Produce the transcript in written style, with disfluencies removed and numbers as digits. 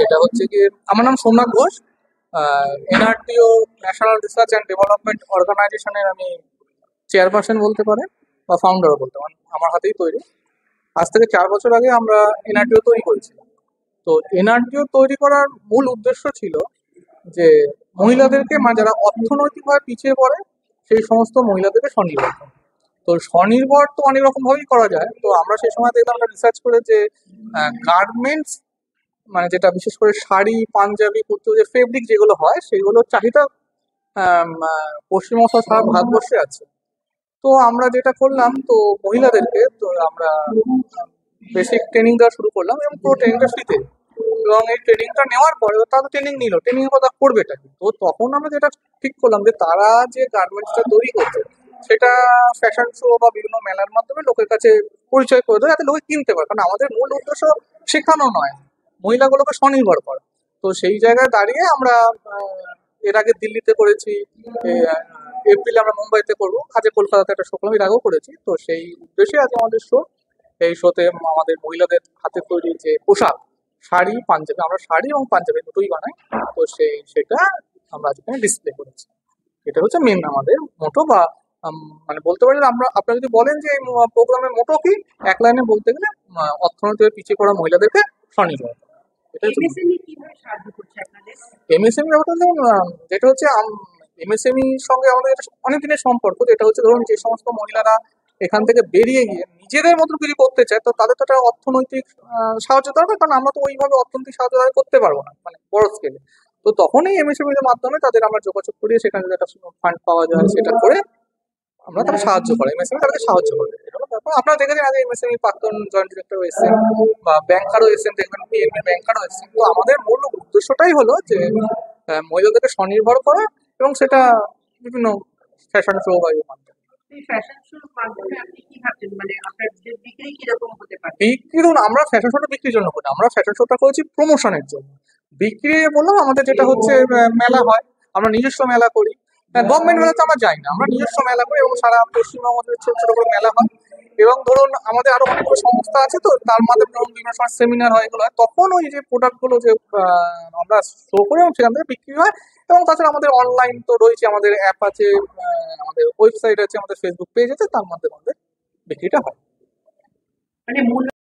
যেটা হচ্ছে কি, আমার নাম Somnath Ghosh. NRTO national research and development অর্গানাইজেশনের আমি চেয়ারপারসন বলতে পারেন, বা ফাউন্ডারও বলতে পারেন। আমার হাতেই তৈরি। আজ থেকে 4 বছর আগে আমরা এনআরটিও তৈরি করেছিলাম। তো এনআরটিও তৈরি করার মূল উদ্দেশ্য ছিল যে মহিলাদেরকে, যারা অর্থনৈতিকভাবে পিছিয়ে পড়ে সেই সমস্ত মহিলাদেরকে স্বনির্ভর করা। তো স্বনির্ভর তো অনেক রকম ভাবেই করা যায়। তো আমরা সেই সময় দেখলাম, আমরা রিসার্চ করে যে গার্মেন্টস, যেটা বিশেষ করে শাড়ি, পাঞ্জাবি, কুর্তি, যে ফেব্রিক যেগুলো হয় সেগুলোর চাহিদা পশ্চিমবঙ্গ সারা ভারতবর্ষে আছে। তো আমরা যেটা করলাম, তো মহিলাদেরকে তো আমরা বেসিক ট্রেনিং দেওয়া শুরু করলাম, এবং পুরো ট্রেনিংটা ফ্রিতে। এবং এই ট্রেনিংটা নেওয়ার পরে তারা ট্রেনিং নিল, ট্রেনিং এর কথা করবেটা কি। তো তখন আমরা যেটা ঠিক করলাম যে তারা যে গার্মেন্টসটা তৈরি করছে সেটা ফ্যাশন শো বা বিভিন্ন মেলার মাধ্যমে লোকের কাছে পরিচয় করে দেয়, যাতে লোকে কিনতে পারে। কারণ আমাদের মূল উদ্দেশ্য শেখানো নয়, মহিলাগুলোকে স্বনির্ভর করা। তো সেই জায়গায় দাঁড়িয়ে আমরা এর আগে দিল্লিতে করেছি, এপ্রিলে আমরা মুম্বাইতে করবো, আজকে কলকাতাতে একটা শো করলাম, এর আগেও করেছি। তো সেই উদ্দেশ্যে আজ আমাদের শো। এই শোতে আমাদের মহিলাদের হাতে তৈরি যে পোশাক, শাড়ি, পাঞ্জাবি, আমরা শাড়ি এবং পাঞ্জাবি দুটোই বানাই। তো সেটা আমরা আজকে ডিসপ্লে করেছি। এটা হচ্ছে মেন আমাদের মোটো, বা বলতে পারি যে আমরা, আপনারা যদি বলেন যে এই প্রোগ্রামের মোটো কি, এক লাইনে বলতে গেলে অর্থনৈতিক পিছিয়ে পড়া মহিলাদেরকে স্বনির্ভর করা। এটা হচ্ছে এমএসএমই ব্যাপারটা। যেমন যেটা হচ্ছে এমএসএমই সঙ্গে আমাদের এটা অনেক দিনের সম্পর্ক। যেটা হচ্ছে, ধরুন যে সমস্ত মহিলারা এখান থেকে বেরিয়ে গিয়ে নিজেদের মতো কিছু করতে চায়, তো তাদের তো একটা অর্থনৈতিক সাহায্য দরকার। কারণ আমরা তো ওইভাবে অর্থনৈতিক সাহায্য তাদের করতে পারবো না, বড় স্কেলে। তো তখনই এমএসএমই এর মাধ্যমে তাদের আমরা যোগাযোগ করিয়ে সেখানে যদি একটা ফান্ড পাওয়া যায়, সেটা করে আমরা তাকে সাহায্য করি, এমএসএমই তাদেরকে সাহায্য করে। এটা হলো ব্যাপার। আপনারা দেখেছেন আগে এমএসএমই প্রাক্তন জয়েন্ট ডিরেক্টর এসেছেন, বা ব্যাংকারও এসেছেন, দেখবেন পিএনবি ব্যাংকারও এসেছেন। তো আমাদের মূল উদ্দেশ্যটাই হলো যে মহিলাদেরকে স্বনির্ভর করা, এবং সেটা বিভিন্ন ফ্যাশন শো বা এর মাধ্যমে। বিক্রি, ধরুন আমরা ফ্যাশন শোটা বিক্রির জন্য করি, আমরা ফ্যাশন শোটা করেছি প্রমোশনের জন্য। বিক্রি বললাম, আমাদের যেটা হচ্ছে মেলা হয়, আমরা নিজস্ব মেলা করি। গভর্নমেন্ট মেলাতে আমরা যাই না, আমরা নিজস্ব মেলা করি, এবং সারা পশ্চিমবঙ্গ ছোট ছোট করে মেলা হয়। এবং ধরুন আমাদের আরো অনেকগুলো সংস্থা আছে, তো তার মাধ্যমে ধরুন বিভিন্ন সময় সেমিনার হয়, এগুলো হয়, তখন ওই যে প্রোডাক্ট গুলো যে আমরা শো করি এবং সেখান থেকে বিক্রি হয়। এবং তাছাড়া আমাদের অনলাইন তো রয়েছে, আমাদের অ্যাপ আছে, আমাদের ওয়েবসাইট আছে, আমাদের ফেসবুক পেজ আছে, তার মাধ্যমে আমাদের বিক্রিটা হয়।